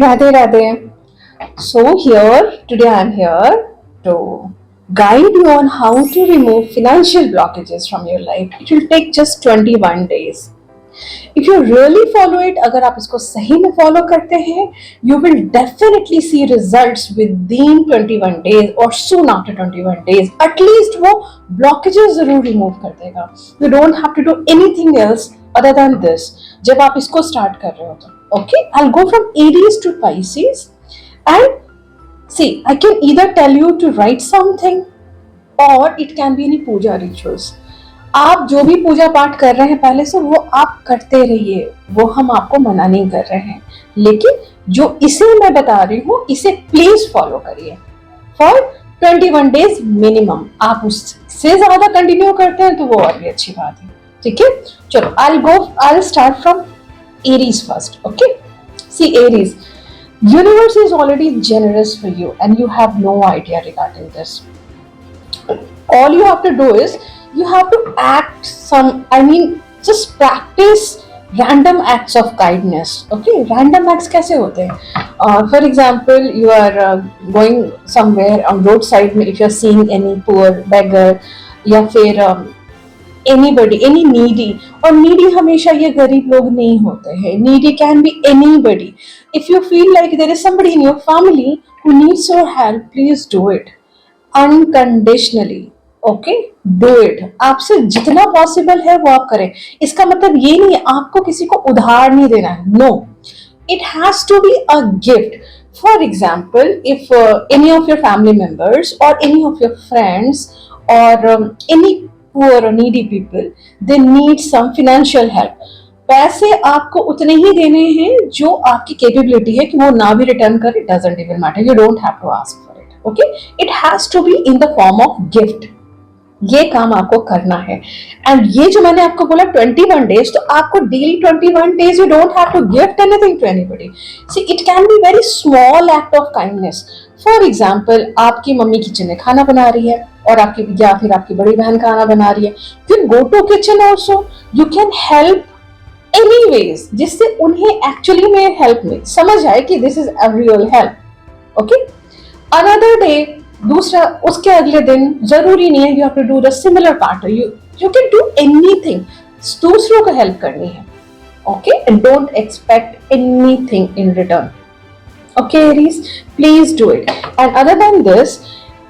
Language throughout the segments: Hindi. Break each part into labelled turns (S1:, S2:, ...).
S1: Radhe Radhe. So here today I'm here to guide you on how to remove financial blockages from your life. It will take just 21 days. If you really follow it, अगर आप इसको सही में follow करते हैं, you will definitely see results within 21 days or soon after 21 days. At least वो blockages जरूर remove कर देगा. You don't have to do anything else other than this. जब आप इसको start कर रहे हो तो, okay? I'll go from Aries to Pisces, and see, I can either tell you to write something or it can be any puja rituals. आप जो भी पूजा पाठ कर रहे हैं पहले से वो आप करते रहिए, वो हम आपको मना नहीं कर रहे हैं, लेकिन जो इसे मैं बता रही हूँ इसे प्लीज फॉलो करिए फॉर 21 डेज मिनिमम. आप उससे ज्यादा कंटिन्यू करते हैं तो वो और भी अच्छी बात है. ठीक है, चलो I start from Aries first. Okay, see Aries, universe is already generous for you and you have no idea regarding this. All you have to do is you have to act just practice random acts of kindness. Okay, random acts कैसे होते हैं? For example, you are going somewhere on roadside में, if you are seeing any poor beggar या फिर anybody, any needy, और needy हमेशा ये गरीब लोग नहीं होते हैं. Needy can be anybody. If you feel like there is somebody in your family who needs your help, please do it unconditionally. Okay, do it. आपसे जितना पॉसिबल है वो आप करें. इसका मतलब ये नहीं है आपको किसी को उधार नहीं देना है. No, it has to be a gift. For example, if any of your family members और एनी ऑफ योर फ्रेंड्स और any poor or needy people, they need some financial help. पैसे आपको उतने ही देने हैं जो आपकी कैपेबिलिटी है कि वो ना भी रिटर्न करे. Doesn't even matter, you don't have to ask for it. Okay, it has to be in the form of gift. ये काम आपको करना है. एंड ये जो मैंने आपको बोला 21 डेज, तो आपको daily 21 days you don't have to gift anything to anybody. See, it can be very small act of kindness. For example, आपकी मम्मी किचन में खाना बना रही है और आपकी या फिर आपकी बड़ी बहन खाना बना रही है, फिर go to kitchen also. You can help any ways जिससे उन्हें एक्चुअली में हेल्प में समझ आए कि this is a real help. Okay, another day, दूसरा उसके अगले दिन, जरूरी नहीं है you have to do the similar part. You can do anything. दूसरों को हेल्प करनी है. Okay, and don't expect anything in return. Okay, Aries, please do it. And other than this,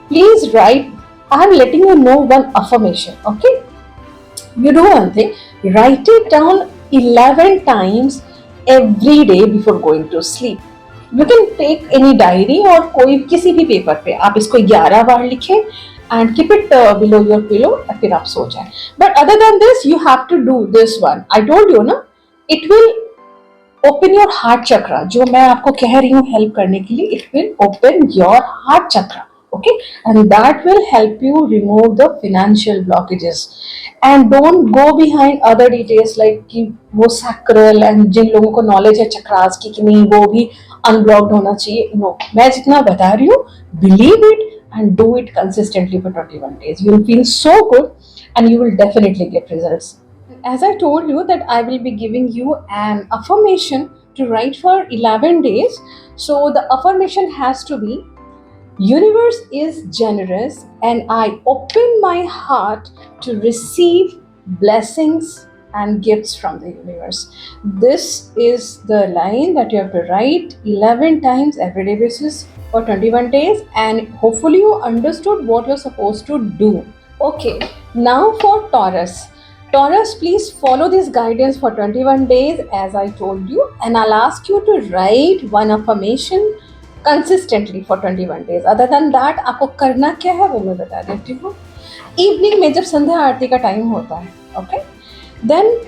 S1: please write. I'm letting you know one affirmation. Okay, you do one thing. Write it down 11 times every day before going to sleep. You can take any diary और कोई किसी भी पेपर पे आप इसको 11 बार लिखें and keep it below your pillow और फिर आप सो जाएं. But other than this, you have to do this one. I told you ना, it will open your heart chakra. जो मैं आपको कह रही हूँ हेल्प करने के लिए, it will open your heart chakra. Okay, and that will help you remove the financial blockages. And don't go behind other details like कि वो सैक्रल, एंड जिन लोगों को नॉलेज है चक्रास की कि नहीं वो भी अनब्लॉक्ड होना चाहिए. नो, मैं जितना बता रही हूँ, believe it and do it consistently for 21 days. You will feel so good and you will definitely get results. As I told you that I will be giving you an affirmation to write for 11 days. So the affirmation has to be, universe is generous and I open my heart to receive blessings and gifts from the universe. This is the line that you have to write 11 times everyday basis for 21 days, and hopefully you understood what you're supposed to do. Okay, now for Taurus. Taurus, please follow this guidance for 21 days as I told you, and I'll ask you to write one affirmation consistently for 21 days. Other than that, आपको करना क्या है वो मैं बता देती हूँ. इवनिंग में जब संध्या आरती का टाइम होता है, ओके, देन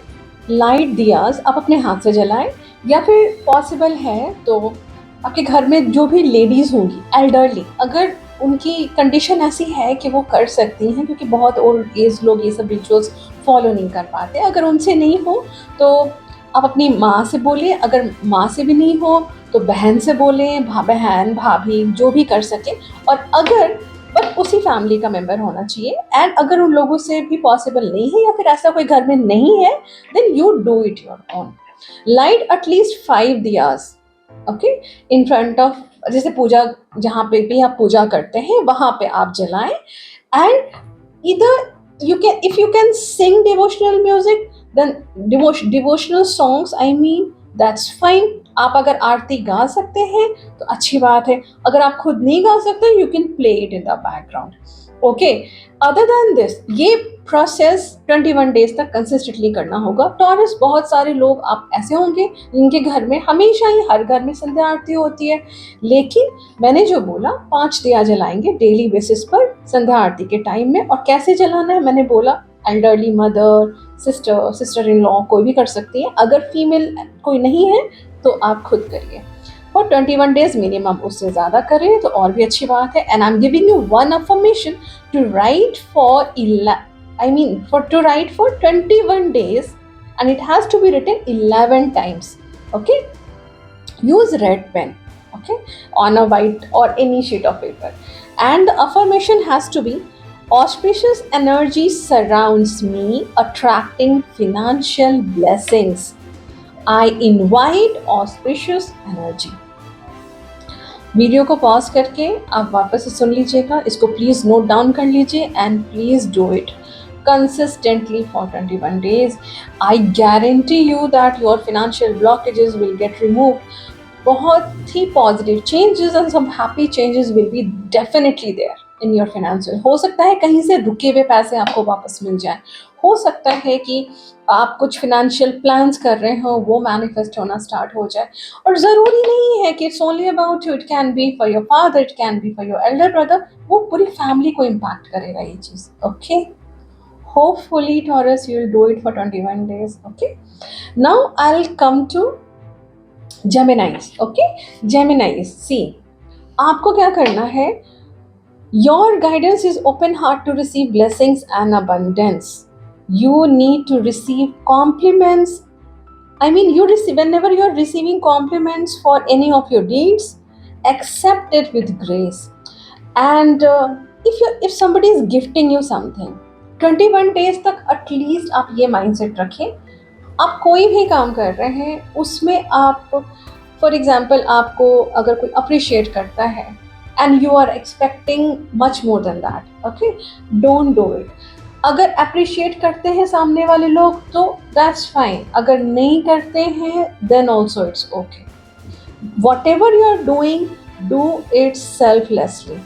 S1: लाइट दियाज आप अपने हाथ से जलाएं, या फिर पॉसिबल है तो आपके घर में जो भी लेडीज़ होंगी एल्डरली, अगर उनकी कंडीशन ऐसी है कि वो कर सकती हैं, क्योंकि बहुत ओल्ड एज लोग ये सब रिचुअल्स फॉलो नहीं कर पाते, अगर उनसे नहीं हो तो आप अपनी माँ से बोलें. अगर माँ से भी नहीं हो तो बहन से बोलें, बहन भाभी जो भी कर सके. और अगर बट उसी फैमिली का मेंबर होना चाहिए. एंड अगर उन लोगों से भी पॉसिबल नहीं है या फिर ऐसा कोई घर में नहीं है, then you do it your own. Light at least 5 diyas okay, in front of, जैसे पूजा जहाँ पे भी आप पूजा करते हैं वहां पे आप जलाएं, एंड इधर you can, if you can sing devotional music, then devotional songs, I mean, that's fine. आप अगर आरती गा सकते हैं तो अच्छी बात है, अगर आप खुद नहीं गा सकते you can play it in the background, okay. Other than this, ये प्रोसेस 21 डेज तक कंसिस्टेंटली करना होगा। टॉरस, बहुत सारे लोग आप ऐसे होंगे जिनके घर में हमेशा ही, हर घर में संध्या आरती होती है, लेकिन मैंने जो बोला 5 दिया जलाएंगे डेली बेसिस पर संध्या आरती के टाइम में। और कैसे जलाना है मैंने बोला, elderly mother, sister in law कोई भी कर सकती है, अगर फीमेल कोई नहीं है तो आप खुद करिए। और 21 डेज मिनिमम, उससे ज़्यादा करें तो और भी अच्छी बात है। And I am giving you one affirmation to write for to write for 21 days, and it has to be written 11 times, okay? Use red pen, okay, on a white or any sheet of paper, and the affirmation has to be, auspicious energy surrounds me, attracting financial blessings. I invite auspicious energy. Video को पॉज करके आप वापस से सुन लीजिएगा, इसको प्लीज़ नोट डाउन कर लीजिए, and please do it consistently for 21 days. I guarantee you that your financial blockages will get removed. बहुत ही positive changes and some happy changes will be definitely there in your financial. हो सकता है कहीं से रुके हुए पैसे आपको वापस मिल जाए, हो सकता है कि आप कुछ फिनेंशियल प्लान्स कर रहे हो वो मैनिफेस्ट होना स्टार्ट हो जाए, और ज़रूरी नहीं है कि it's only about you, it can B for your father, it can B for your Elder brother, वो पूरी फैमिली को इम्पैक्ट करेगा ये चीज़, okay. Hopefully, Taurus, you'll do it for 21 days, okay? Now, I'll come to Geminis, okay? Geminis, see, आपको क्या करना है? Your guidance is open heart to receive blessings and abundance. You need to receive compliments. I mean, whenever you're receiving compliments for any of your deeds, accept it with grace. And if somebody is gifting you something, 21 days तक एटलीस्ट आप ये माइंडसेट रखें, आप कोई भी काम कर रहे हैं उसमें आप, फॉर एग्जांपल, आपको अगर कोई अप्रिशिएट करता है and you are expecting much more than that, okay, don't do it. अगर अप्रिशिएट करते हैं सामने वाले लोग तो दैट्स फाइन, अगर नहीं करते हैं then also it's okay. Whatever you are doing, do it selflessly,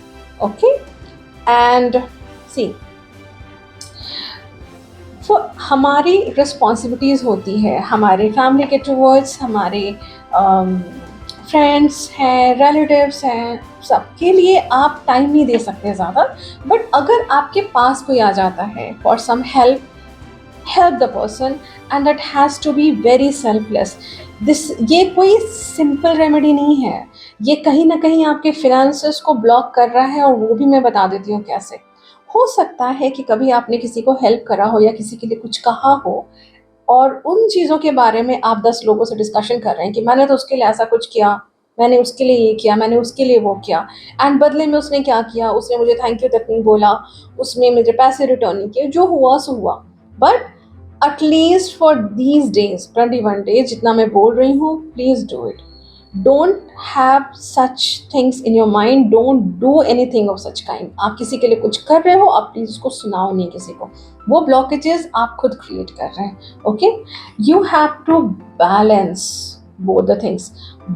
S1: okay. And see, तो हमारी रिस्पॉन्सिबिलिटीज़ होती है हमारे फैमिली के टूवर्ड्स, हमारे फ्रेंड्स हैं, रिलेटिव्स हैं, सबके लिए आप टाइम नहीं दे सकते ज़्यादा, बट अगर आपके पास कोई आ जाता है for some help, help the person, and that has to be very selfless. ये कोई सिंपल रेमेडी नहीं है, ये कहीं ना कहीं आपके फिनेंसेस को ब्लॉक कर रहा है, और वो भी मैं बता देती हूँ कैसे। हो सकता है कि कभी आपने किसी को हेल्प करा हो या किसी के लिए कुछ कहा हो, और उन चीज़ों के बारे में आप 10 लोगों से डिस्कशन कर रहे हैं कि मैंने तो उसके लिए ऐसा कुछ किया, मैंने उसके लिए ये किया, मैंने उसके लिए वो किया, एंड बदले में उसने क्या किया, उसने मुझे थैंक यू तक नहीं बोला, उसने मुझे पैसे रिटर्न नहीं किए, जो हुआ सो हुआ। But at least for these days, 21 days जितना मैं बोल रही हूँ, please do it. Don't have such things in your mind, don't do anything of such kind. आप किसी के लिए कुछ कर रहे हो, आप प्लीज उसको सुनाओ नहीं किसी को, वो ब्लॉकेजेस आप खुद क्रिएट कर रहे हैं, okay. You have to balance both the things.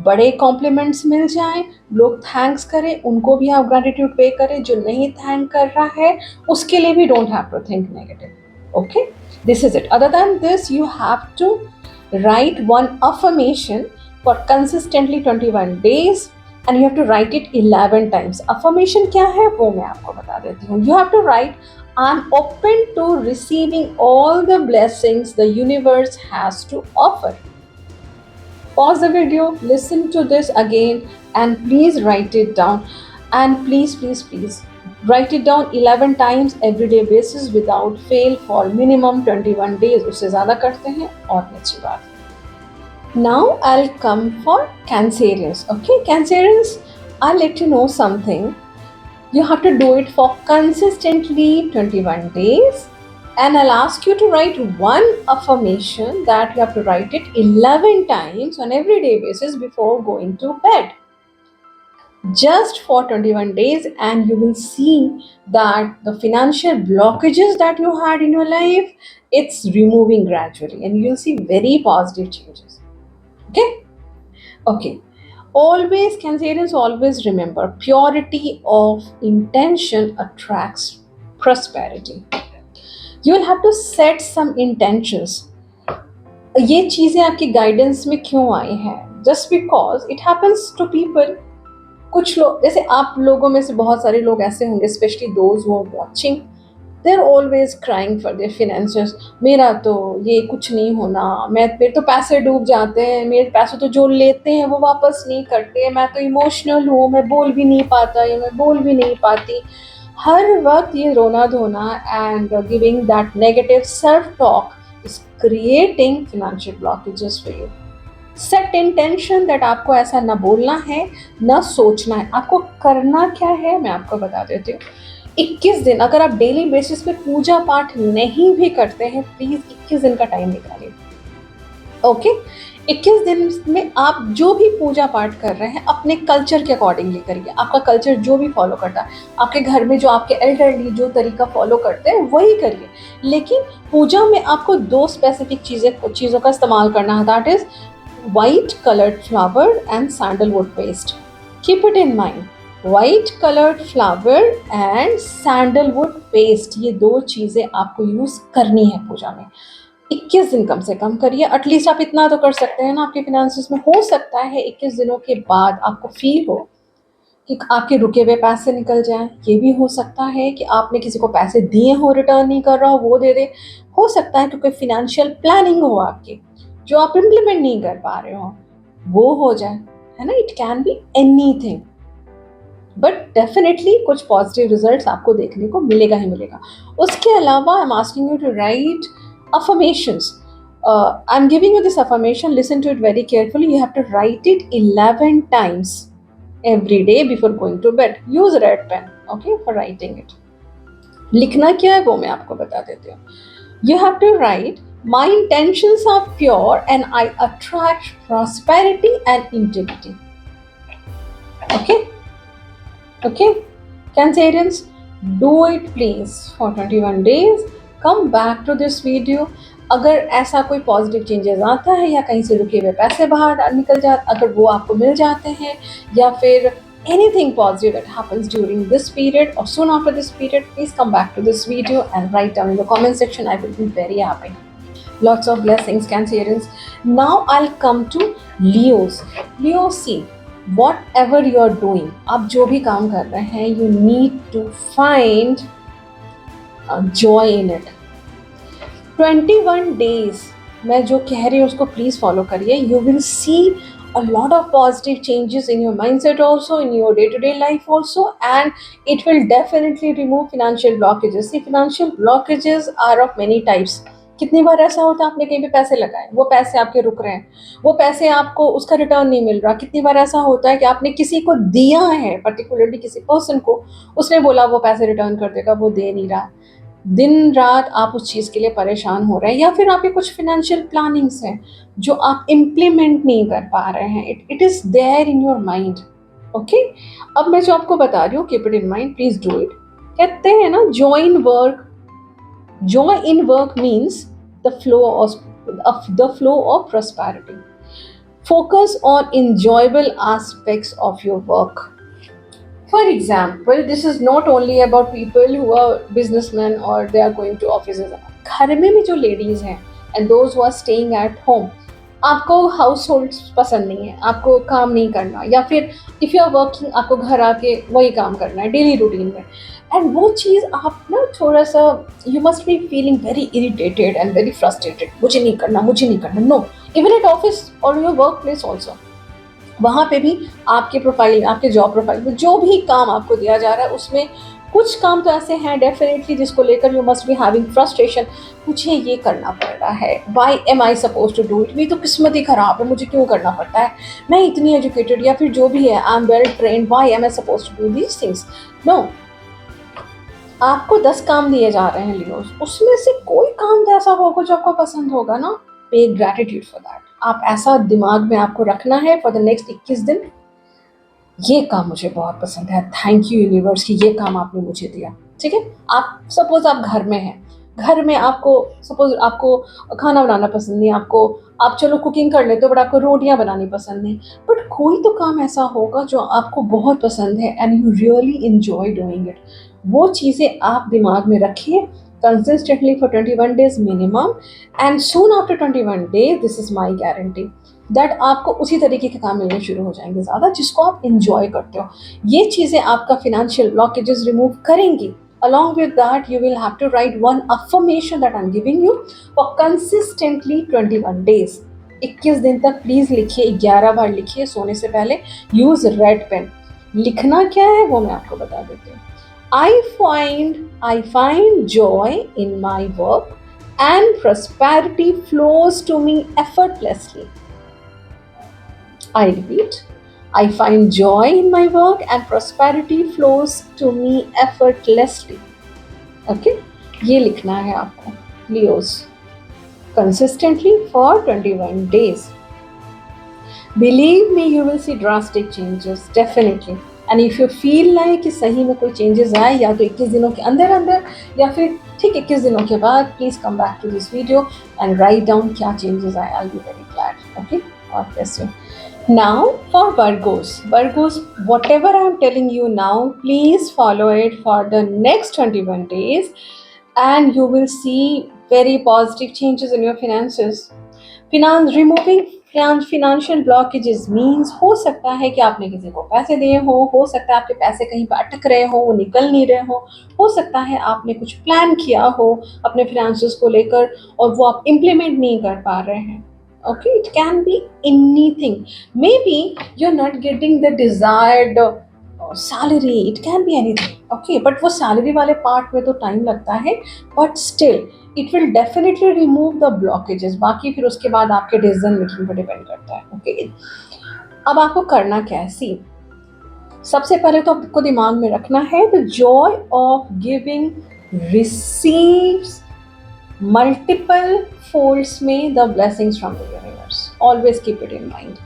S1: बड़े कॉम्प्लीमेंट्स मिल जाएं, लोग थैंक्स करें, उनको भी आप ग्रेटिट्यूड पे करें, जो नहीं थैंक कर रहा है उसके लिए भी don't have to think negative, okay. This is it. Other than this, you have to write one affirmation for consistently 21 days, and you have to write it 11 times. Affirmation क्या है वो मैं आपको बता देती हूँ। You have to write, I'm open to receiving all the blessings the universe has to offer. Pause the video, listen to this again, and please write it down. And please, please, please write it down 11 times everyday basis without fail for minimum 21 days. उससे ज़्यादा करते हैं और अच्छी बात है। Now I'll come for Cancerians, okay? Cancerians, I'll let you know something. You have to do it for consistently 21 days, And I'll ask you to write one affirmation that you have to write it 11 times on everyday basis before going to bed. Just for 21 days, and you will see that the financial blockages that you had in your life, it's removing gradually, and you'll see very positive changes. Okay. Okay. Always, Cancerians, always remember, purity of intention attracts prosperity. You will have to set some intentions. ये चीज़ें आपकी गाइडेंस में क्यों आई हैं? Just because it happens to people. कुछ लोग, जैसे आप लोगों में से बहुत सारे लोग ऐसे होंगे, specially those who are watching, they are always crying for their finances. मेरा तो ये कुछ नहीं होना, मेरे तो पैसे डूब जाते हैं, मेरे पैसे तो जो लेते हैं वो वापस नहीं करते, मैं तो इमोशनल हूँ, मैं बोल भी नहीं पाता या मैं बोल भी नहीं पाती. हर वक्त ये रोना धोना and giving that negative self talk is creating financial blockages for you. Set intention that आपको ऐसा ना बोलना है, ना सोचना है. आपको करना क्या है मैं आपको बता देती हूँ. 21 दिन, अगर आप डेली बेसिस पे पूजा पाठ नहीं भी करते हैं, प्लीज 21 दिन का टाइम निकालिए. ओके. 21 दिन में आप जो भी पूजा पाठ कर रहे हैं अपने कल्चर के अकॉर्डिंगली करिए. आपका कल्चर जो भी फॉलो करता है, आपके घर में जो आपके एल्डरली जो तरीका फॉलो करते हैं वही करिए. लेकिन पूजा में आपको 2 स्पेसिफिक चीज़ों का इस्तेमाल करना है, that is white colored flower and sandalwood paste. Keep it in mind. White colored flower and sandalwood paste, ये 2 चीज़ें आपको यूज़ करनी है पूजा में. 21 दिन कम से कम करिए. एटलीस्ट आप इतना तो कर सकते हैं ना आपके फिनेंसेस में. हो सकता है 21 दिनों के बाद आपको फील हो कि आपके रुके हुए पैसे निकल जाएं. ये भी हो सकता है कि आपने किसी को पैसे दिए हो, रिटर्न नहीं कर रहा हो, वो दे दे. हो सकता है क्योंकि फिनेंशियल प्लानिंग हो आपकी जो आप इम्प्लीमेंट नहीं कर पा रहे हो, वो हो जाए, है ना. It can be anything, but definitely कुछ पॉजिटिव रिजल्ट्स आपको देखने को मिलेगा ही मिलेगा. उसके अलावा I am asking you to write affirmations. I'm giving you this affirmation. Listen to it very carefully. You have to write it 11 times every day before going to bed. Use red pen, okay, for writing it. लिखना क्या है वो मैं आपको बता देती हूँ. You have to write, my intentions are pure and I attract prosperity and integrity. Okay? Okay? Cancerians, do it please for 21 days. Come back to this video. अगर ऐसा कोई पॉजिटिव चेंजेस आता है या कहीं से रुके हुए पैसे बाहर निकल जाते, अगर वो आपको मिल जाते हैं, या फिर anything positive that happens during this period or soon after this period, please come back to this video and write down in the comment section. I will be very happy. Lots of blessings, Cancerians. Now I'll come to Leos. Leos, see, whatever you are doing, आप जो भी काम कर रहे हैं, you need to find joy in it. 21 days मैं जो कह रही हूँ उसको प्लीज फॉलो करिए. You will see a lot of positive changes in your mindset also, in your day-to-day life also, and it will definitely remove financial blockages. See, financial blockages are of many types. कितनी बार ऐसा होता है आपने कहीं पे पैसे लगाए, वो पैसे आपके रुक रहे हैं, वो पैसे आपको उसका रिटर्न नहीं मिल रहा. कितनी बार ऐसा होता है कि आपने किसी को दिया है, पर्टिकुलरली किसी पर्सन को, उसने बोला वो पैसे रिटर्न कर देगा, वो दे नहीं रहा. दिन रात आप उस चीज़ के लिए परेशान हो रहे हैं, या फिर आपके कुछ फिनेंशियल प्लानिंग्स हैं जो आप इम्प्लीमेंट नहीं कर पा रहे हैं. It is there in your mind. Okay. अब मैं जो आपको बता रही हूँ, keep it in mind, please do it. कहते हैं ना, joy in work. Joy in work means the flow of prosperity. Focus on enjoyable aspects of your work. For example, this is not only about people who are businessmen or they are going to offices. घर में भी जो ladies हैं and those who are staying at home, आपको हाउस होल्ड पसंद नहीं है, आपको काम नहीं करना, या फिर इफ़ यू आर वर्किंग आपको घर आके वही काम करना है डेली रूटीन में, एंड वो चीज़ आप ना थोड़ा सा, you must be feeling very irritated and very frustrated. मुझे नहीं करना. नो, इवन एट ऑफिस और योर वर्क प्लेस ऑल्सो, वहाँ पे भी आपके प्रोफाइल, आपके जॉब प्रोफाइल में जो भी काम आपको दिया जा रहा है, उसमें कुछ काम तो ऐसे हैं डेफिनेटली जिसको लेकर you must be having frustration. मुझे ये करना पड़ रहा है, why am I suppose to do it, मेरी तो किस्मत ही ख़राब है, मुझे क्यों करना पड़ता है, मैं इतनी एजुकेटेड या फिर जो भी है, I am well trained, why am I suppose to do these things. No, आपको 10 काम दिए जा रहे हैं लियोस, उसमें से कोई काम तो ऐसा होगा जो आपको पसंद होगा ना, पे ग्रेटिट्यूड फॉर दैट। आप ऐसा दिमाग में आपको रखना है फॉर द नेक्स्ट 21 दिन, ये काम मुझे बहुत पसंद है, थैंक यू यूनिवर्स कि ये काम आपने मुझे दिया। ठीक है, आप सपोज आप घर में हैं, घर में आपको सपोज आपको खाना बनाना पसंद नहीं, आपको आप चलो कुकिंग कर लेते हो बट आपको रोटियां बनानी पसंद नहीं, बट कोई तो काम ऐसा होगा जो आपको बहुत पसंद है and you really enjoy doing it. वो चीज़ें आप दिमाग में रखिए consistently for 21 days minimum, and soon after 21 days this is my guarantee that आपको उसी तरीके के काम मिलने शुरू हो जाएंगे ज़्यादा, जिसको आप इंजॉय करते हो। ये चीज़ें आपका फिनेंशियल ब्लॉकेजेस रिमूव करेंगी। Along with that, you will have to write one affirmation that I'm giving you for consistently 21 days. 21 दिन तक प्लीज लिखिए, 11 बार लिखिए सोने से पहले। Use red pen. लिखना क्या है वो मैं आपको बता देती हूँ। I find joy in my work and prosperity flows to me effortlessly. I repeat, I find joy in my work and prosperity flows to me effortlessly. Okay? ये लिखना है आपको Leos consistently for 21 days. Believe me, you will see drastic changes definitely. And if you feel like कि सही में कोई changes आए, या तो 21 दिनों के अंदर अंदर या फिर ठीक 21 दिनों के बाद, please come back to this video and write down क्या changes आए. I'll be very glad. Okay? God bless you. Now for Virgos. Virgos, whatever I am telling you now, please follow it for the next 21 days and you will see very positive changes in your finances. Removing financial blockages means हो सकता है कि आपने किसी को पैसे दिए हो सकता है आपके पैसे कहीं पर अटक रहे हो, वो निकल नहीं रहे हो सकता है आपने कुछ प्लान किया हो अपने फिनेंसेस को लेकर और वो आप इम्प्लीमेंट नहीं कर पा रहे हैं। Okay, it can be anything. Maybe you're not getting the desired salary. It can be anything. Okay, but वो salary वाले part में तो time लगता है, but still it will definitely remove the blockages. बाकी फिर उसके बाद आपके decision making पर depend करता है. Okay, अब आपको करना क्या है? See, सबसे पहले तो आपको दिमाग में रखना है the joy of giving receives multiple folds में the blessings from the universe. Always keep it in mind.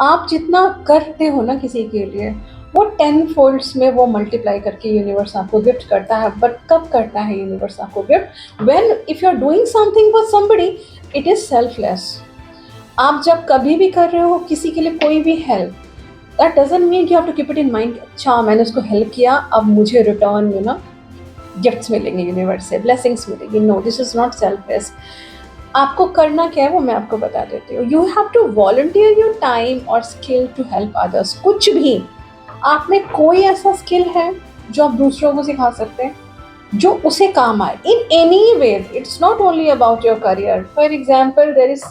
S1: आप जितना करते हो ना किसी के लिए, वो 10 folds में वो मल्टीप्लाई करके यूनिवर्स आपको गिफ्ट करता है। बट कब करता है यूनिवर्स आपको gift? When if you are doing something for somebody, it is selfless. आप जब कभी भी कर रहे हो किसी के लिए कोई भी help, that doesn't mean you have to keep it in mind, अच्छा मैंने उसको हेल्प किया अब मुझे रिटर्न में ना गिफ्ट्स मिलेंगे यूनिवर्स से, ब्लेसिंग्स मिलेंगी। No, this is not selfless. आपको करना क्या है वो मैं आपको बता देती हूँ। You have to volunteer your time और स्किल टू हेल्प अदर्स। कुछ भी आप में कोई ऐसा स्किल है जो आप दूसरों को सिखा सकते हैं, जो उसे काम आए in any way. It's not only about your career. For example, there is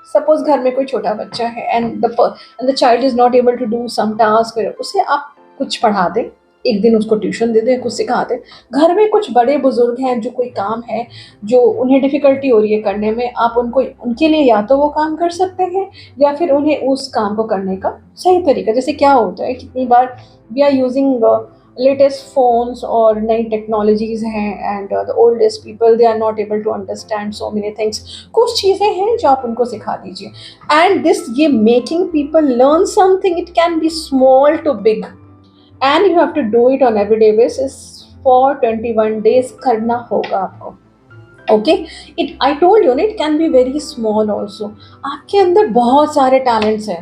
S1: suppose घर में कोई छोटा बच्चा है and the child is not able to do some task, उसे आप कुछ पढ़ा दें, एक दिन उसको ट्यूशन दे दें, कुछ सिखा दें। घर में कुछ बड़े बुजुर्ग हैं जो कोई काम है जो उन्हें डिफ़िकल्टी हो रही है करने में, आप उनको उनके लिए या तो वो काम कर सकते हैं या फिर उन्हें उस काम को करने का सही तरीका। जैसे क्या होता है कितनी बार we are using latest phones और नई टेक्नोलॉजीज हैं and the oldest people they are not able to understand so many things. कुछ चीज़ें हैं जो आप उनको सिखा दीजिए एंड दिस ये making people learn something, it can be small to big and you have to do it on everyday basis for 21 days करना होगा आपको। Okay, it I told you ना, it can be very small also. आपके अंदर बहुत सारे टैलेंट्स हैं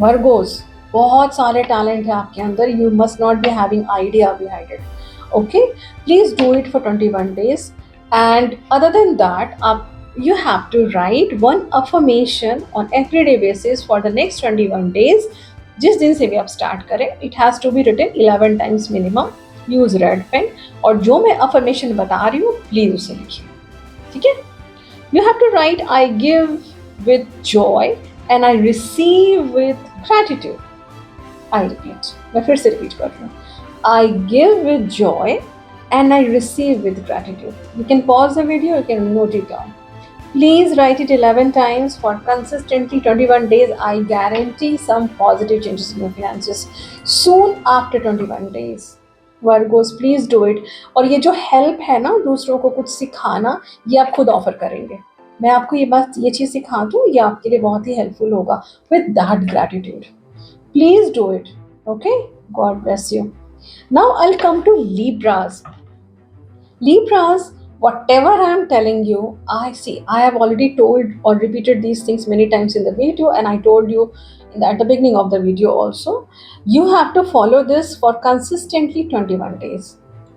S1: वर्गोस, बहुत सारे टैलेंट है आपके अंदर। You must not be having idea behind it. Okay, please do it for 21 days and other than that आप you have to write one affirmation on everyday basis for the next 21 days। जिस दिन से भी आप स्टार्ट करें, it has to be written 11 times minimum. Use red pen और जो मैं अफर्मेशन बता रही हूँ प्लीज उसे लिखिए। ठीक है, you have to write I give with joy and I receive with gratitude. I repeat, मैं फिर से रिपीट कर रही हूँ, I give with joy and I receive with gratitude. You can pause the video, you can note it down. Please write it 11 times for consistently 21 days. I guarantee some positive changes in your finances soon after 21 days. Virgo's please do it. और ये जो हेल्प है ना दूसरों को कुछ सिखाना, ये आप खुद ऑफर करेंगे। मैं आपको ये बात ये चीज़ सिखा दूँ, ये आपके लिए बहुत ही हेल्पफुल होगा। With that gratitude please do it. Okay, God bless you. Now I come to Libras. Libras, whatever I am telling you, I see. I have already told or repeated these things many times in the video, and I told you at the beginning of the video also. You have to follow this for consistently 21 days.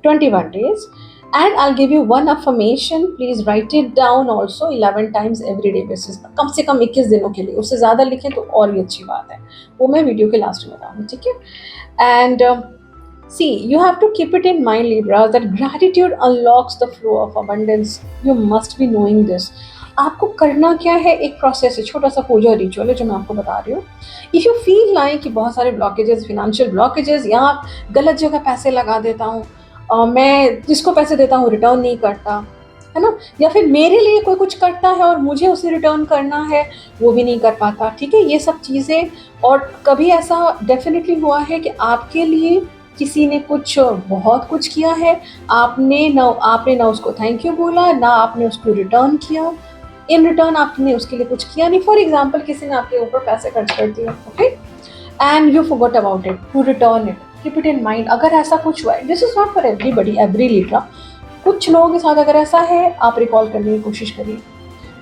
S1: 21 days. And I'll give you one affirmation. Please write it down also 11 times every day basis. कम से कम 21 दिनों के लिए, उससे ज़्यादा लिखें तो और भी अच्छी बात है, वो मैं वीडियो के लास्ट में बताऊँगी, ठीक है। And see, you have to keep it in mind, Libra, that gratitude unlocks the flow of abundance. You must be knowing this. आपको करना क्या है, एक प्रोसेस है, छोटा सा पूजा रिचुअल है जो मैं आपको बता रही हूँ। इफ़ यू फील लाइक कि बहुत सारे ब्लॉकेजेस, फिनेंशियल ब्लॉकेजेस, या गलत जगह पैसे लगा देता हूँ, मैं जिसको पैसे देता हूँ रिटर्न नहीं करता, है ना, या फिर मेरे लिए कोई कुछ करता है और मुझे उसे रिटर्न करना है, वो भी नहीं कर पाता, ठीक है, ये सब चीज़ें। और कभी ऐसा डेफिनेटली हुआ है कि आपके लिए किसी ने कुछ बहुत कुछ किया है, आपने ना उसको थैंक यू बोला, ना आपने उसको रिटर्न किया, इन रिटर्न आपने उसके लिए कुछ किया नहीं। फॉर एग्जाम्पल, किसी ने आपके ऊपर पैसे खर्च कर दिए, okay, and you forgot about it to return it. Keep it in mind, अगर ऐसा कुछ हुआ है, this is not for everybody, every leader, कुछ लोगों के साथ अगर ऐसा है, आप रिकॉल करने की कोशिश करिए।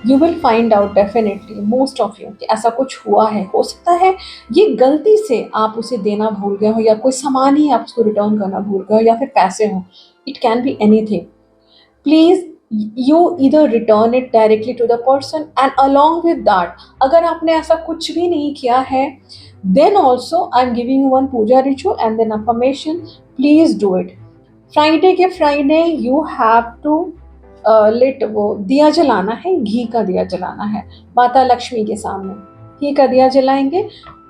S1: You will find out definitely, most of you, कि ऐसा कुछ हुआ है। हो सकता है ये गलती से आप उसे देना भूल गए हो, या कोई सामान ही आप उसको रिटर्न करना भूल गए हो, या फिर पैसे हो, it can be anything. Please you either return it directly to the person, and along with that, अगर आपने ऐसा कुछ भी नहीं किया है, then also I am giving you one puja ritual and then affirmation, please do it. Friday के Friday you have to lit वो दिया जलाना है, घी का दिया जलाना है माता लक्ष्मी के सामने, घी का दिया जलाएंगे।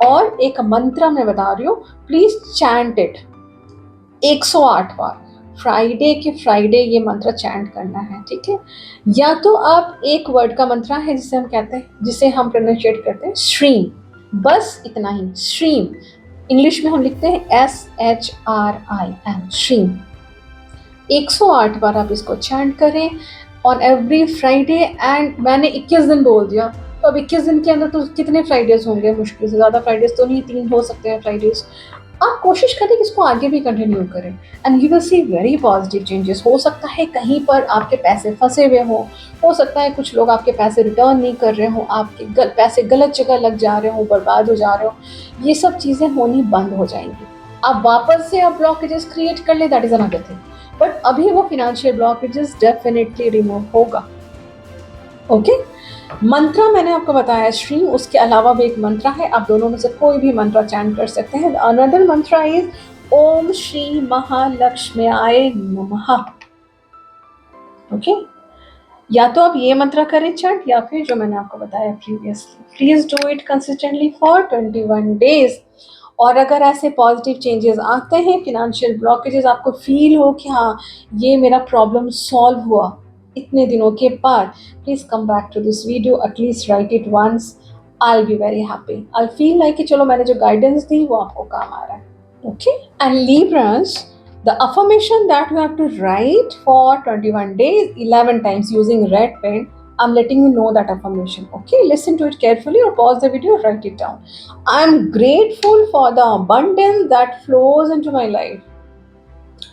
S1: और एक मंत्र मैं बता रही हूँ, please chant it 108 bar. Friday के फ्राइडे ये मंत्र चैंट करना है, ठीक है। या तो आप एक वर्ड का मंत्र है जिसे हम कहते हैं, जिसे हम प्रोनाउंशिएट करते हैं श्रीम, बस इतना ही, श्रीम। इंग्लिश में हम लिखते हैं SHRIM, श्रीम। 108 बार आप इसको चैंट करें ऑन एवरी फ्राइडे। एंड मैंने 21 दिन बोल दिया, तो अब 21 दिन के अंदर तो कितने फ्राइडेज होंगे, मुश्किल से ज़्यादा फ्राइडेज तो नहीं, 3 हो सकते हैं फ्राइडेज। आप कोशिश करें कि इसको आगे भी कंटिन्यू करें, and you will see very positive changes. हो सकता है कहीं पर आपके पैसे फंसे हुए हों, हो सकता है कुछ लोग आपके पैसे रिटर्न नहीं कर रहे हों, आपके पैसे गलत जगह लग जा रहे हों, बर्बाद हो जा रहे हो, ये सब चीज़ें होनी बंद हो जाएंगी। आप वापस से आप ब्लॉकेजेस क्रिएट कर ले, that is another thing, but अभी वो फिनेंशियल ब्लॉकेजेस डेफिनेटली रिमूव होगा, ओके। मंत्र मैंने आपको बताया श्री, उसके अलावा भी एक मंत्र है, आप दोनों में से कोई भी मंत्र चैंट कर सकते हैं। अनदर मंत्र इज ओम श्री महालक्ष्म्याय नमः, ओके। या तो आप ये मंत्र करें चैंट, या फिर जो मैंने आपको बताया previously. Please do it consistently for 21 days. और अगर ऐसे पॉजिटिव चेंजेस आते हैं, फिनेंशियल ब्लॉकेजेस, आपको फील हो कि हाँ ये मेरा प्रॉब्लम सॉल्व हुआ इतने दिनों के बाद, please come back to this video, at least write it once. I will be very happy, I feel like कि चलो मैंने जो गाइडेंस दी वो आपको काम आ रहा है, okay. And Libras, the affirmation that you have to write for 21 days 11 times using red pen, I'm letting you know that affirmation, okay? Listen to it carefully or pause the video, write it down. I'm grateful for the abundance that flows into my life.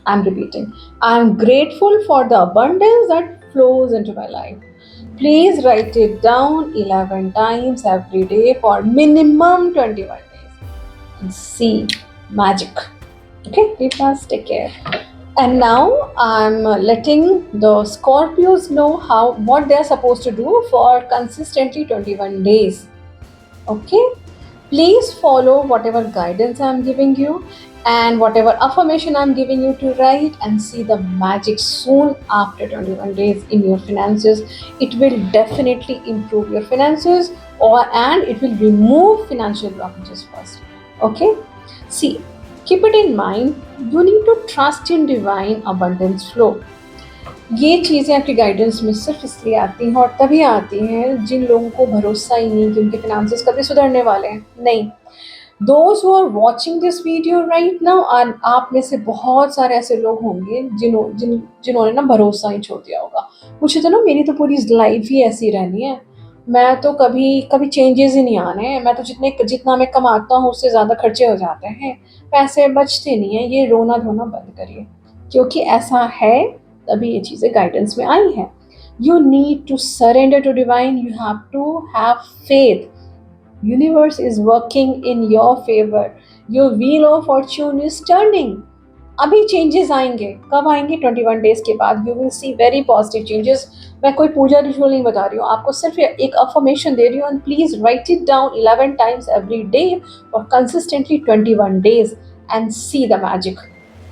S1: I'm repeating. I'm grateful for the abundance that flows into my life. Please write it down 11 times every day for minimum 21 days and see magic. Okay, Libras, take care. And now I'm letting the Scorpios know what they're supposed to do for consistently 21 days. Okay, please follow whatever guidance I'm giving you and whatever affirmation I'm giving you to write, and see the magic soon after 21 days in your finances. It will definitely improve your finances, and it will remove financial blockages first. Okay, see, keep it in mind, you need to trust in divine abundance flow. ये चीज़ें आपकी गाइडेंस में सिर्फ इसलिए आती हैं और तभी आती हैं जिन लोगों को भरोसा ही नहीं कि उनके फिनांसेस कभी सुधरने वाले हैं। नहीं, Those who are watching this video right now, और आप में से बहुत सारे ऐसे लोग होंगे जिन्होंने ना भरोसा ही छोड़ दिया होगा। मुझे तो ना मेरी तो पूरी लाइफ ही ऐसी रहनी है, मैं तो कभी कभी चेंजेस ही नहीं आने हैं। मैं तो जितना मैं कमाता हूँ उससे ज़्यादा खर्चे हो जाते हैं, पैसे बचते नहीं हैं। ये रोना धोना बंद करिए, क्योंकि ऐसा है, तभी ये चीज़ें गाइडेंस में आई हैं। You need to surrender to divine, you have to have faith. Universe is working in your favor. Your wheel of fortune is turning. अभी चेंजेस आएंगे, कब आएंगे? 21 डेज के बाद। You will see very positive changes. मैं कोई पूजा रिचुअल नहीं बता रही हूँ आपको, सिर्फ एक अफर्मेशन दे रही हूँ। And please write it down 11 times every day और consistently 21 days and see the magic.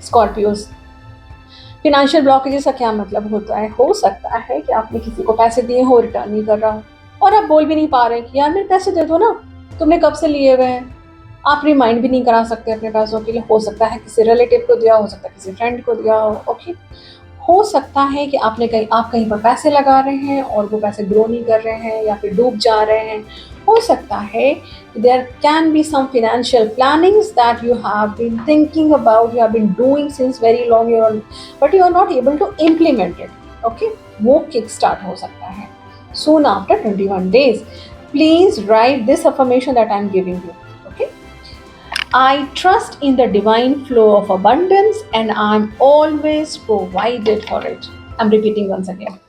S1: Scorpios, financial blockages का क्या मतलब होता है? हो सकता है कि आपने किसी को पैसे दिए हो, रिटर्न नहीं कर रहा हो, और आप बोल भी नहीं पा रहे कि यार मेरे पैसे दे दो ना, तुमने कब से लिए हुए हैं। आप रिमाइंड भी नहीं करा सकते अपने पैसों के लिए। हो सकता है किसी रिलेटिव को दिया, हो सकता है किसी फ्रेंड को दिया हो। ओके, हो सकता है कि आप कहीं पर पैसे लगा रहे हैं और वो पैसे ग्रो नहीं कर रहे हैं या फिर डूब जा रहे हैं। हो सकता है there can be some financial plannings that you have been thinking about, you have been doing since very long, but you are not able to implement it. Okay, वो किक स्टार्ट हो सकता है soon after 21 days. Please write this affirmation that I am giving you. Okay, I trust in the divine flow of abundance and I am always provided for it. I'm repeating once again.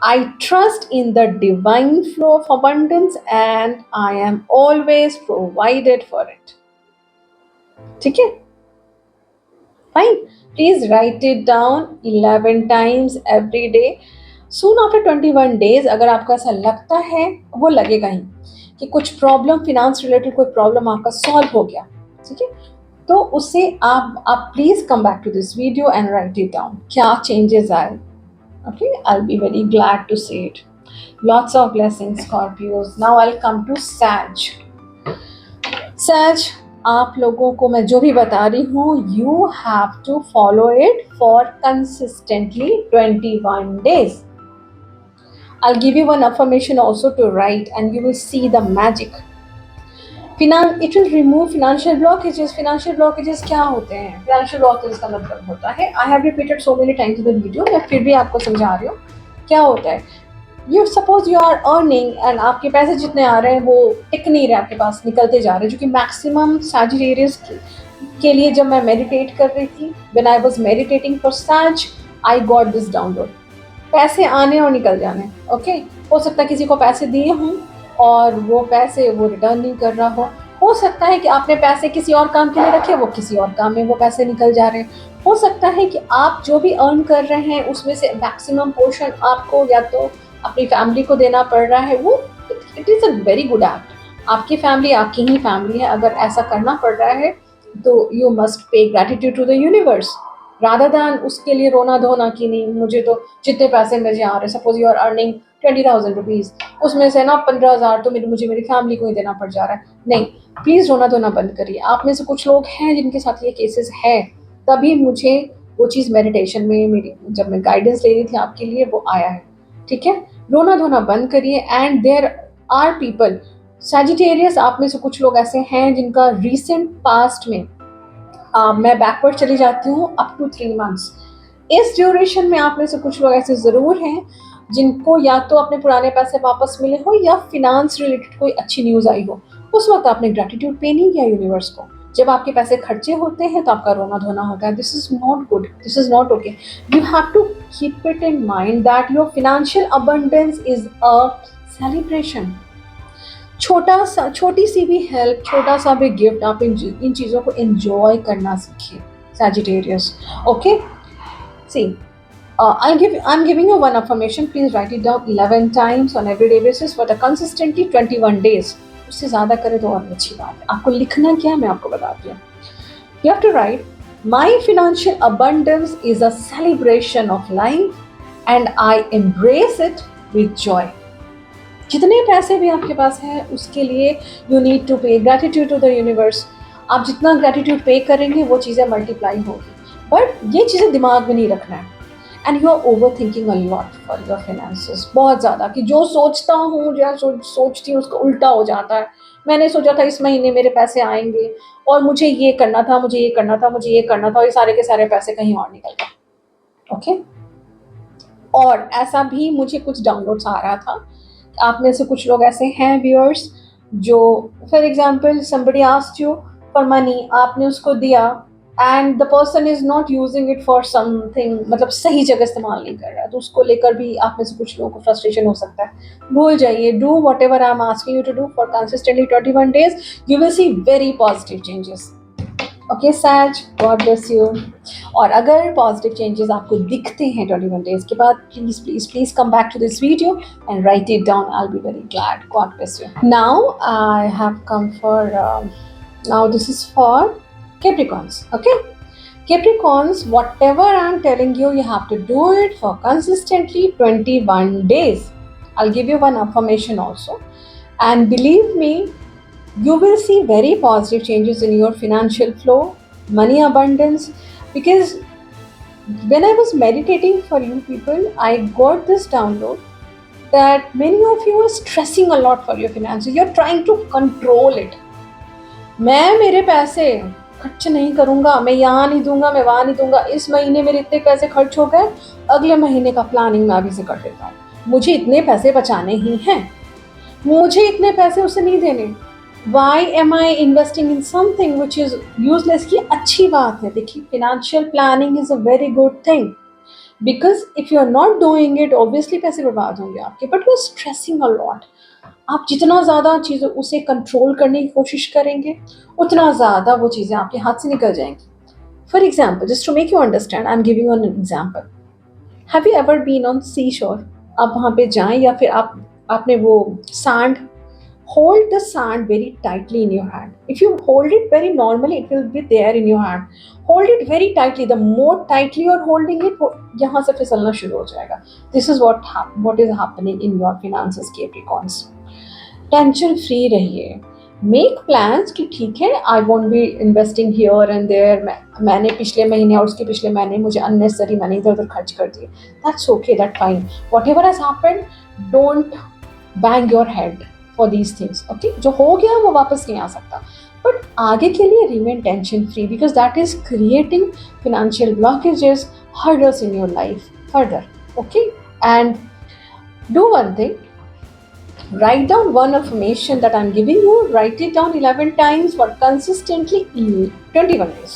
S1: I trust in the divine flow of abundance and I am always provided for it. ठीक है? Fine. Please write it down 11 times every day. Soon after 21 days, अगर आपको ऐसा लगता है, वो लगेगा ही कि कुछ प्रॉब्लम, फिनांस रिलेटेड कोई प्रॉब्लम आपका सॉल्व हो गया, ठीक है, तो उससे आप please come back to this video and write it down, क्या चेंजेस आए। Okay, I will be very glad to see it. Lots of blessings Scorpios. Now I will come to सैज। सैज, आप लोगों को मैं जो भी बता रही हूँ, you have to follow it for consistently 21 days. I'll give you one affirmation also to write and you will see the magic. It will remove financial blockages. Financial blockages क्या होते हैं? Financial blockages का मतलब होता है, I have repeated so many times in the video, मैं फिर भी आपको समझा रही हूँ क्या होता है। You suppose you are earning and आपके पैसे जितने आ रहे हैं वो टिक नहीं रहे आपके पास, निकलते जा रहे हैं, जो कि मैक्सिमम Sagittarius के लिए जब मैं मेडिटेट कर रही थी, when I was meditating for Sag, I got this download. पैसे आने और निकल जाने। ओके, हो सकता है किसी को पैसे दिए हों और वो पैसे वो रिटर्न नहीं कर रहा हो सकता है कि आपने पैसे किसी और काम के लिए रखे, वो किसी और काम में वो पैसे निकल जा रहे हैं। हो सकता है कि आप जो भी अर्न कर रहे हैं उसमें से मैक्सिमम पोर्शन आपको या तो अपनी फैमिली को देना पड़ रहा है। वो it is a very good act. आपकी फैमिली आपकी ही फैमिली है, अगर ऐसा करना पड़ रहा है तो you must pay gratitude to the universe, rather than उसके लिए रोना धोना कि नहीं मुझे तो जितने पैसे मुझे आ रहे हैं, suppose you are earning 20,000 rupees, उसमें से ना 15,000 तो मुझे मेरी फैमिली को ही देना पड़ जा रहा है। नहीं, प्लीज़ रोना धोना बंद करिए। आप में से कुछ लोग हैं जिनके साथ ये केसेस है, तभी मुझे वो चीज़ मेडिटेशन में मेरी जब मैं गाइडेंस ले रही थी आपके लिए वो आया है। ठीक है, रोना धोना बंद करिए। And there are people, Sagittarius, आप में से कुछ लोग ऐसे हैं जिनका रिसेंट पास्ट में मैं बैकवर्ड चली जाती हूँ अप टू 3 months। इस ड्यूरेशन में आप में से कुछ लोग ऐसे ज़रूर हैं जिनको या तो अपने पुराने पैसे वापस मिले हो या फिनांस रिलेटेड कोई अच्छी न्यूज़ आई हो। उस वक्त आपने ग्रैटिट्यूड पे नहीं किया यूनिवर्स को। जब आपके पैसे खर्चे होते हैं तो आपका रोना धोना होता है। This is not good, this is not okay. You have to keep it in mind that your financial abundance is a celebration. छोटी सी भी हेल्प, छोटा सा भी गिफ्ट, आप इन चीज़ों को एंजॉय करना सीखिए Sagittarius. Okay, see I'm giving you one affirmation. Please write it down 11 times on everyday basis for the consistently 21 days. उससे ज़्यादा करें तो और अच्छी बात है। आपको लिखना क्या है मैं आपको बताती हूँ। You have to write, my financial abundance is a celebration of life and I embrace it with joy. जितने पैसे भी आपके पास हैं उसके लिए यू नीड टू पे ग्रैटिट्यूड टू द यूनिवर्स। आप जितना ग्रैटिट्यूड पे करेंगे वो चीज़ें मल्टीप्लाई होगी, बट ये चीज़ें दिमाग में नहीं रखना है। And you are over thinking a lot for your finances, बहुत ज़्यादा, कि जो सोचता हूँ जो सोचती हूँ उसका उल्टा हो जाता है। मैंने सोचा था इस महीने मेरे पैसे आएंगे और मुझे ये करना था, मुझे ये करना था, मुझे ये करना था, और ये सारे के सारे पैसे कहीं और निकल गए। ओके, और ऐसा भी मुझे कुछ डाउनलोड्स आ रहा था। आप में से कुछ लोग ऐसे हैं व्यूअर्स जो, for example somebody asked you for money, आपने उसको दिया and the person is not using it for something, मतलब सही जगह इस्तेमाल नहीं कर रहा है, तो उसको लेकर भी आप में से कुछ लोगों को फ्रस्ट्रेशन हो सकता है। भूल जाइए, do whatever I am asking you to do for consistently 21 days, you will see very positive changes. Okay सैज, गॉड ब्लेस यू। और अगर पॉजिटिव चेंजेस आपको दिखते हैं 21 डेज के बाद, please please please come back to this video and write it down, I will be very glad. God bless you. Now I have come for now this is for Capricorns. Okay, Capricorns, whatever I'm telling you, you have to do it for consistently 21 days. I'll give you one affirmation also, and believe me, you will see very positive changes in your financial flow, money abundance, because when I was meditating for you people, I got this download that many of you are stressing a lot for your finances. You're trying to control it. मैं मेरे पैसे खर्च नहीं करूंगा, मैं यहाँ नहीं दूंगा, मैं वहाँ नहीं दूंगा, इस महीने मेरे इतने पैसे खर्च हो गए, अगले महीने का प्लानिंग मैं अभी से कर देता हूँ, मुझे इतने पैसे बचाने ही हैं, मुझे इतने पैसे उसे नहीं देने। Why am I investing in something which is useless? ये अच्छी बात है। देखिए, financial planning is a very good thing, because if you are not doing it, obviously पैसे बर्बाद होंगे आपके, but you are stressing a lot. आप जितना ज़्यादा चीज़ें उसे कंट्रोल करने की कोशिश करेंगे, उतना ज़्यादा वो चीज़ें आपके हाथ से निकल जाएंगी। For example, just to make you understand, I am giving you an example. Have you ever been on sea shore? आप वहाँ पे जाएं, या फिर आपने वो sand, hold the sand very tightly in your hand. If you hold it very normally, it will be there in your hand. Hold it very tightly. The more tightly you're holding it, यहाँ से फिसलना शुरू हो जाएगा. This is what is happening in your finances, Capricorns. Tension free रहिए, मेक प्लान्स कि ठीक है, I won't be investing here and there, मैंने पिछले महीने और उसके पिछले महीने मुझे अननेसेसरी मैंने इधर उधर खर्च कर दिए, that's okay, that fine, what ever has happened, don't bang your head for these things. Okay, जो हो गया वो वापस नहीं आ सकता, बट आगे के लिए remain tension free, because that is creating financial blockages, hurdles in your life further. Okay, and do one thing. Write down one affirmation that I'm giving you. Write it down 11 times for consistently 21 days.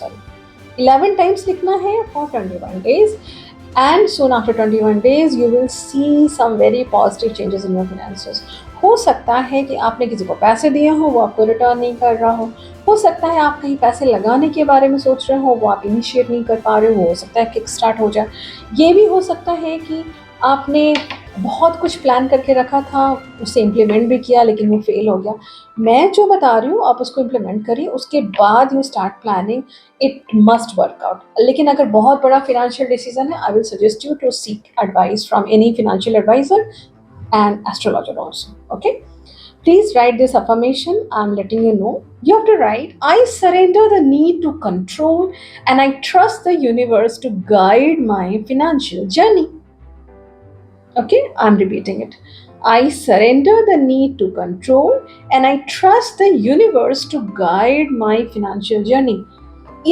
S1: 11 times लिखना है for 21 days. And soon after 21 days, you will see some very positive changes in your finances. हो सकता है कि आपने किसी को पैसे दिए हो, वो आपको रिटर्न नहीं कर रहा हो सकता है आप कहीं पैसे लगाने के बारे में सोच रहे हो, वो आप इनिशिएट नहीं कर पा रहे हो सकता है किक स्टार्ट हो जाए। ये भी हो सकता है कि आपने बहुत कुछ प्लान करके रखा था, उसे इम्प्लीमेंट भी किया लेकिन वो फेल हो गया। मैं जो बता रही हूँ आप उसको इम्प्लीमेंट करिए, उसके बाद you start planning, it must work out. लेकिन अगर बहुत बड़ा फिनेंशियल डिसीजन है, I will suggest you to seek advice from any financial advisor and astrologer also. Okay, please write this affirmation. I'm letting you know. You have to write, I surrender the need to control and I trust the universe to guide my financial journey. Okay, I'm repeating it. I surrender the need to control and I trust the universe to guide my financial journey.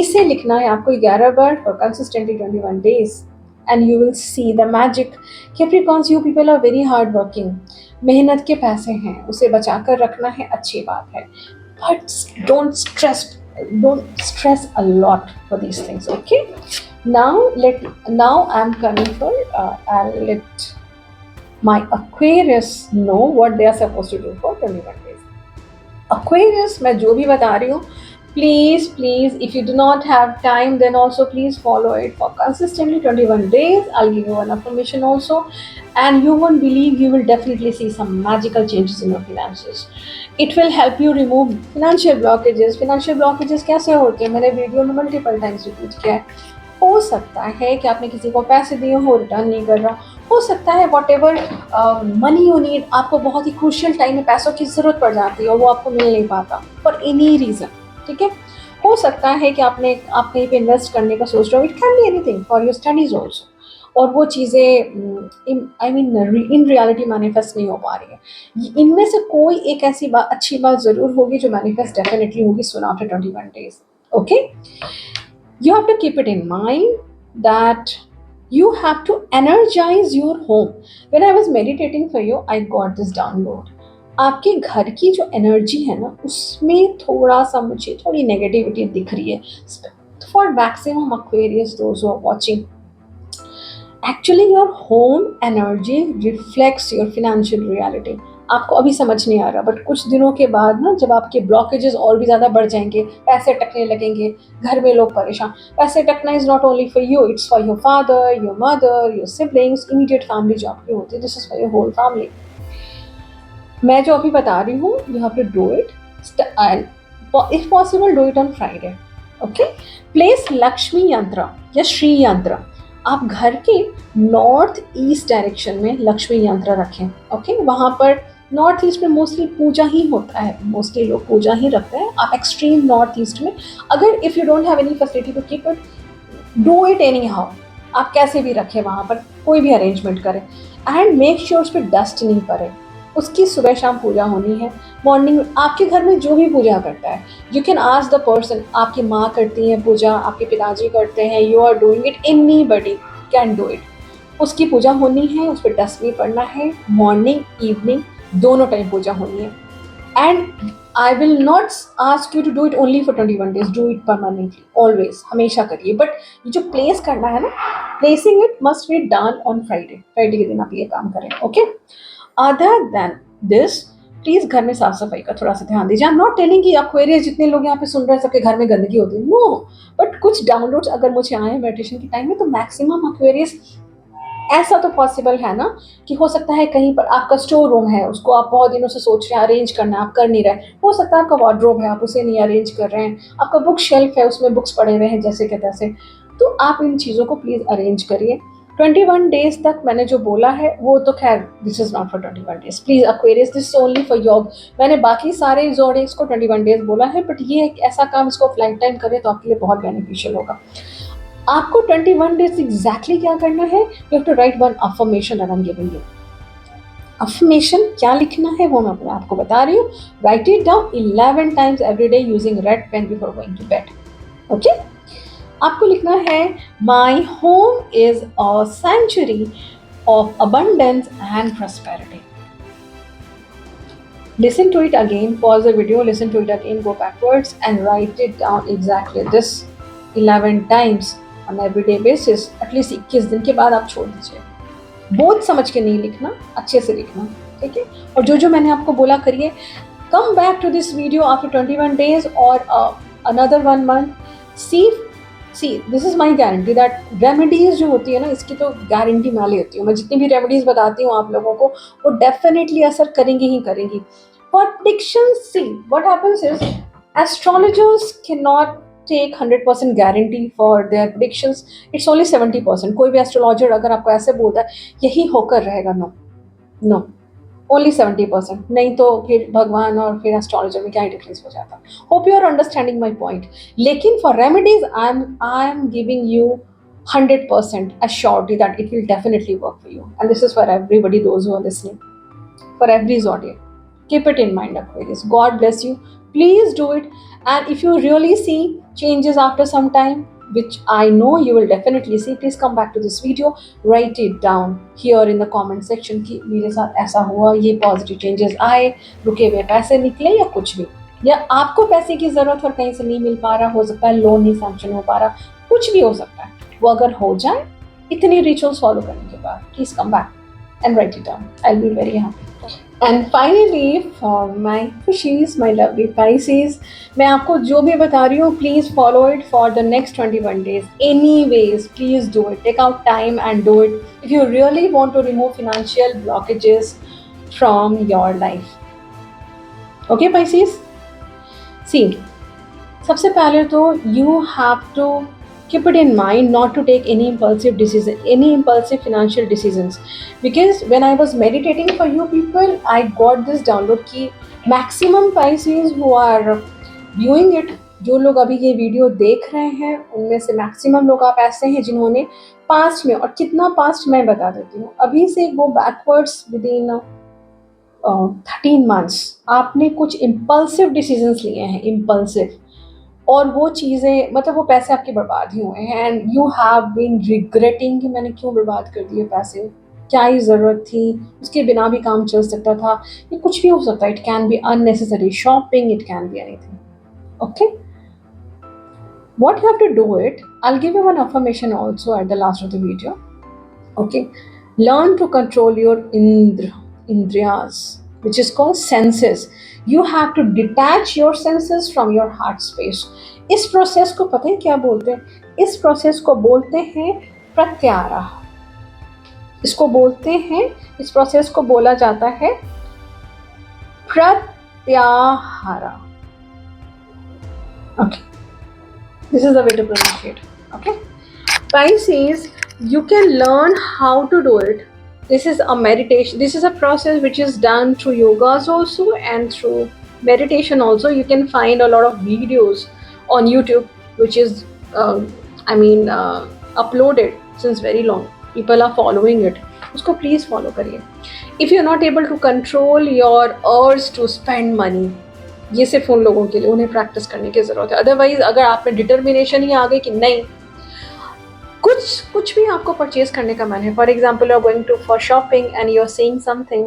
S1: इसे लिखना है आपको 11 बार for consistently 21 days. And you will see the magic. Capricorns, you people are very hard working. मेहनत के पैसे हैं, उसे बचा कर रखना है, अच्छी बात है, but don't stress a lot for these things. Okay, now I'm coming for I'll let my Aquarius know what they are supposed to do for 21 days. Aquarius, मैं जो भी बता रही हूँ, please, if you do not have time, then also please follow it for consistently 21 days. I'll give you an affirmation also, and you won't believe, you will definitely see some magical changes in your finances. It will help you remove financial blockages. Financial blockages कैसे होते हैं, मैंने वीडियो में मल्टीपल टाइम्स रिपीट किया है। हो सकता है कि आपने किसी को पैसे दिए हो, रिटर्न नहीं कर रहा, हो सकता है what ever money you need, आपको बहुत ही क्रूशियल टाइम में पैसों की ज़रूरत पड़ जाती है और वो आपको मिल नहीं पाता फॉर एनी रीज़न। ठीक है, हो सकता है कि आप कहीं पे इन्वेस्ट करने का सोच रहे हो, it can be anything for your studies also. और वो चीज़ें I mean in reality manifest नहीं हो पा रही है। इनमें से कोई एक ऐसी बात, अच्छी बात ज़रूर होगी जो मैनिफेस्ट डेफिनेटली होगी soon after 21 days. Okay, you have to keep it in mind that you have to energize your home. When I was meditating for you, I got this download. आपके घर की जो एनर्जी है ना, उसमें थोड़ा सा मुझे थोड़ी नेगेटिविटी दिख रही है. For maximum Aquarius, those who are watching, actually your home energy reflects your financial reality. आपको अभी समझ नहीं आ रहा, बट कुछ दिनों के बाद ना, जब आपके ब्लॉकेजेस और भी ज़्यादा बढ़ जाएंगे, पैसे अटकने लगेंगे, घर में लोग परेशान. पैसे अटकना is not only for you, it's for your father, your mother, your siblings, immediate family जो आपकी होती है. This is for your whole family. मैं जो अभी बता रही हूँ, you have to do it. If possible do it on Friday. Okay, place Lakshmi yantra या श्री यंत्र. आप घर के नॉर्थ ईस्ट डायरेक्शन में लक्ष्मी यंत्र रखें. ओके, वहाँ पर नॉर्थ ईस्ट में मोस्टली पूजा ही होता है, मोस्टली लोग पूजा ही रखते हैं. आप एक्सट्रीम नॉर्थ ईस्ट में, अगर if you don't have any facility to keep it, do it anyhow. आप कैसे भी रखें, वहाँ पर कोई भी अरेंजमेंट करें, एंड मेक श्योर उस पर डस्ट नहीं पड़े. उसकी सुबह शाम पूजा होनी है. मॉर्निंग आपके घर में जो भी पूजा करता है, you can ask the person. आपकी माँ करती है पूजा, आपके पिताजी करते हैं, you are doing it, anybody can do it. उसकी पूजा होनी है, उस पर डस्ट नहीं पड़ना है. मॉर्निंग इवनिंग दोनों टाइम पूजा होनी है. And I will not ask you to do it only for 21 days. Do it permanently, always, हमेशा करिए. बट ये जो प्लेस करना है ना, placing it must be done on Friday. Friday के दिन आप ये काम करें. Okay, other than this, please घर में साफ सफाई का थोड़ा सा ध्यान दीजिए. आई एम नॉट टेलिंग कि एक्वेरियस जितने लोग यहाँ पे सुन रहे हैं सबके घर में गंदगी होती है, नो. बट कुछ डाउनलोड्स अगर मुझे आए मेडिटेशन के टाइम में, तो मैक्सिमम एक्वेरियस ऐसा तो पॉसिबल है ना कि हो सकता है कहीं पर आपका स्टोर रूम है, उसको आप बहुत दिनों से सोच रहे हैं अरेंज करना, आप कर नहीं रहे. हो सकता है आपका वार्डरोब है, आप उसे नहीं अरेंज कर रहे हैं. आपका बुक शेल्फ है, उसमें बुक्स पड़े हुए हैं जैसे के तैसे. तो आप इन चीज़ों को प्लीज़ अरेंज करिए. 21 days तक मैंने जो बोला है वो तो खैर, this is not for 21 days. Please Aquarius, this is only for your. मैंने बाकी सारे ज़ोडिएक्स को 21 days बोला है, बट ये एक ऐसा काम, इसको आप लाइफ टाइम करें तो आपके लिए बहुत बेनिफिशियल होगा. आपको 21 days एग्जैक्टली क्या करना है, you have to write one affirmation that I am giving you. Affirmation क्या लिखना है वो मैं आपको बता रही हूँ. Write it down 11 times every day using red pen before going to bed. Okay, आपको लिखना है, my home is a century of abundance and prosperity. Listen to it again, pause the video, listen to it again, go backwards and write it down exactly this 11 times on everyday basis. At least 21 दिन के बाद आप छोड़ दीजिए. बहुत समझ के नहीं लिखना, अच्छे से लिखना. ठीक है, और जो जो मैंने आपको बोला करिए. Come back to this video after 21 days और another 1 month. See this is my guarantee that remedies जो होती है ना, इसकी तो गारंटी मैं लेती हूँ. मैं जितनी भी रेमेडीज़ बताती हूँ आप लोगों को, वो डेफिनेटली असर करेंगी ही करेंगी. For predictions, see what happens is, astrologers can not take 100% guarantee for their predictions. It's only 70%. कोई भी एस्ट्रोलॉजर अगर आपको ऐसे बोलता है यही होकर रहेगा, नो नो, ओनली 70%. नहीं तो फिर भगवान और फिर एस्ट्रोलॉजर में क्या ही डिफरेंस हो जाता. Hope you are understanding my point. लेकिन for remedies I am giving you 100% assurity that it will definitely work for you. And this is for everybody, those who are listening, for every zodiac. Keep it in mind, Aquarius. God bless you. Please do it. And if you really see changes after some time, which I know you will definitely see, please come back to this video, write it down here in the comment section कि मेरे साथ ऐसा हुआ, ये पॉजिटिव चेंजेस आए, रुके हुए पैसे निकले या कुछ भी, या आपको पैसे की ज़रूरत और कहीं से नहीं मिल पा रहा, हो सकता है लोन नहीं सैंक्शन हो पा रहा, कुछ भी हो सकता है. वो अगर हो जाए इतनी रिचुअल्स फॉलो करने के बाद, please come back and write it down. I'll be very happy. And finally, for my fishies, my lovely Pisces, मैं आपको जो भी बता रही हूँ, please follow it for the next 21 days. Anyways, please do it. Take out time and do it if you really want to remove financial blockages from your life. Okay, Pisces? See, सबसे पहले तो you have to keep it in mind not to take any impulsive decision, any impulsive financial decisions. Because when I was meditating for you people, I got this download कि maximum Pisces who are viewing it, जो लोग अभी ये वीडियो देख रहे हैं उनमें से मैक्सिमम लोग आप ऐसे हैं जिन्होंने पास्ट में, और कितना पास्ट मैं बता देती हूँ, अभी से गो बैकवर्ड्स विद इन 13 मंथ्स आपने कुछ इम्पल्सिव डिसीजंस लिए हैं, इम्पल्सिव, और वो चीज़ें मतलब वो पैसे आपके बर्बाद ही हुए हैं and you have been regretting कि मैंने क्यों बर्बाद कर दिए पैसे, क्या ही ज़रूरत थी, उसके बिना भी काम चल सकता था, ये कुछ भी हो सकता है, it can B unnecessary shopping, it can be anything. Okay, what you have to do it, I'll give you one affirmation also at the last of the video. Okay, learn to control your indriyas, which is called senses. You have to detach your senses from your heart space. इस प्रोसेस को पता है क्या बोलते हैं? इस प्रोसेस को बोलते हैं प्रत्याहार। इसको बोलते हैं, इस प्रोसेस को बोला जाता है प्रत्याहार। Okay, this is the way to pronounce it. Okay, Pisces, you can learn how to do it. This is a meditation, this is a process which is done through yogas also and through meditation also. You can find a lot of videos on YouTube which is uploaded since very long. People are following it. उसको please follow करिए. If you're not able to control your urge to spend money, ये सिर्फ उन लोगों के लिए, उन्हें प्रैक्टिस करने की ज़रूरत है। अदरवाइज अगर आप में डिटर्मिनेशन ही आ गई कि नहीं, कुछ भी आपको परचेज करने का मन है, for example you are going to for shopping and you are seeing something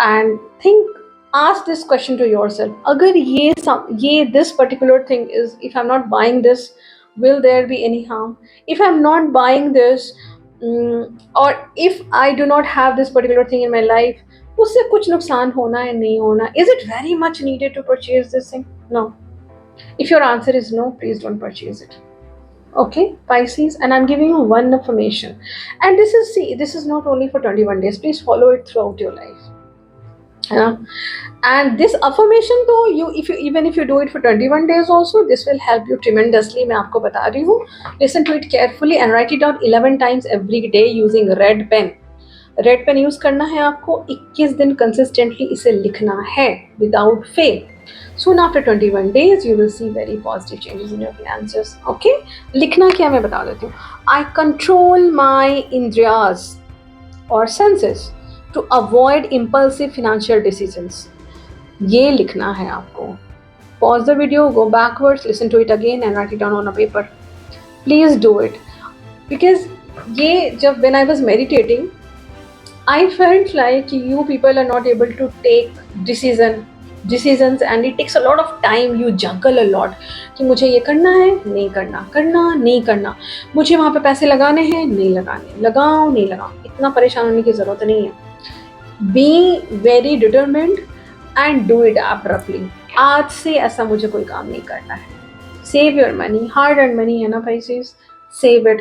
S1: and think, ask this question to yourself, अगर ये this particular thing is, if I am not buying this, will there be any harm? If I'm not buying this, or if I do not have this particular thing in my life, उससे कुछ नुकसान होना है नहीं होना? Is it very much needed to purchase this thing? No. If your answer is no, please don't purchase it. Okay, Pisces, and I'm giving you one affirmation, and this is not only for 21 days. Please follow it throughout your life. And this affirmation though, even if you do it for 21 days also, this will help you tremendously. मैं आपको बता रही हूँ, listen to it carefully and write it down 11 times every day using red pen. Red pen use करना है आपको, 21 दिन कंसिस्टेंटली इसे लिखना है without fail. Soon after 21 days, you will see very positive changes in your finances. Okay? लिखना क्या मैं बता देती हूँ. I control my indriyas or senses to avoid impulsive financial decisions. ये लिखना है आपको. Pause the video, go backwards, listen to it again and write it down on a paper. Please do it. Because ये जब when I was meditating, I felt like you people are not able to take decisions and it takes a lot of time. You juggle a lot कि मुझे ये करना है, नहीं करना, करना नहीं करना, मुझे वहाँ पे पैसे लगाने हैं, नहीं लगाने, लगाओ नहीं लगाओ. इतना परेशान होने की ज़रूरत नहीं है. Be very determined and do it abruptly. आज से ऐसा मुझे कोई काम नहीं करना है. Save your money, hard earned money है ना Pisces, save it.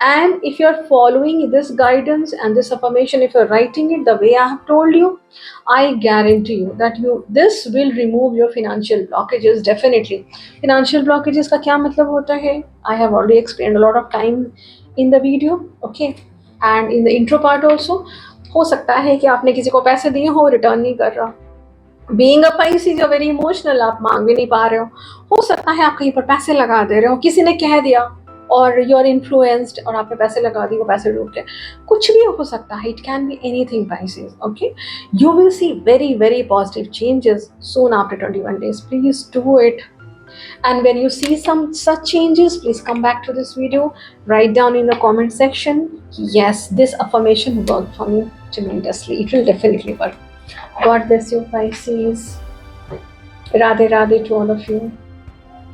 S1: And if you're following this guidance and this affirmation, if you're writing it the way I have told you, I guarantee you that this will remove your financial blockages definitely. Financial blockages का क्या मतलब होता है? I have already explained a lot of time in the video, okay, and in the intro part also. हो सकता है कि आपने किसी को पैसे दिए हो, रिटर्न नहीं कर रहा. Being a Pisces, you're very emotional, आप मांग भी नहीं पा रहे हो सकता है आप कहीं पर पैसे लगा दे रहे हो, किसी ने कह दिया और यू आर इन्फ्लुएंस्ड और आपने पैसे लगा दिए, वो पैसे डूब गए, कुछ भी हो सकता है. It can be anything Pisces. Okay, you will see very very positive changes soon after 21 days. Please do it. And when you see some such changes, please come back to this video, write down in the comment section, yes, this affirmation worked for me tremendously. It will definitely work. God bless you Pisces. Radhe Radhe to all of you.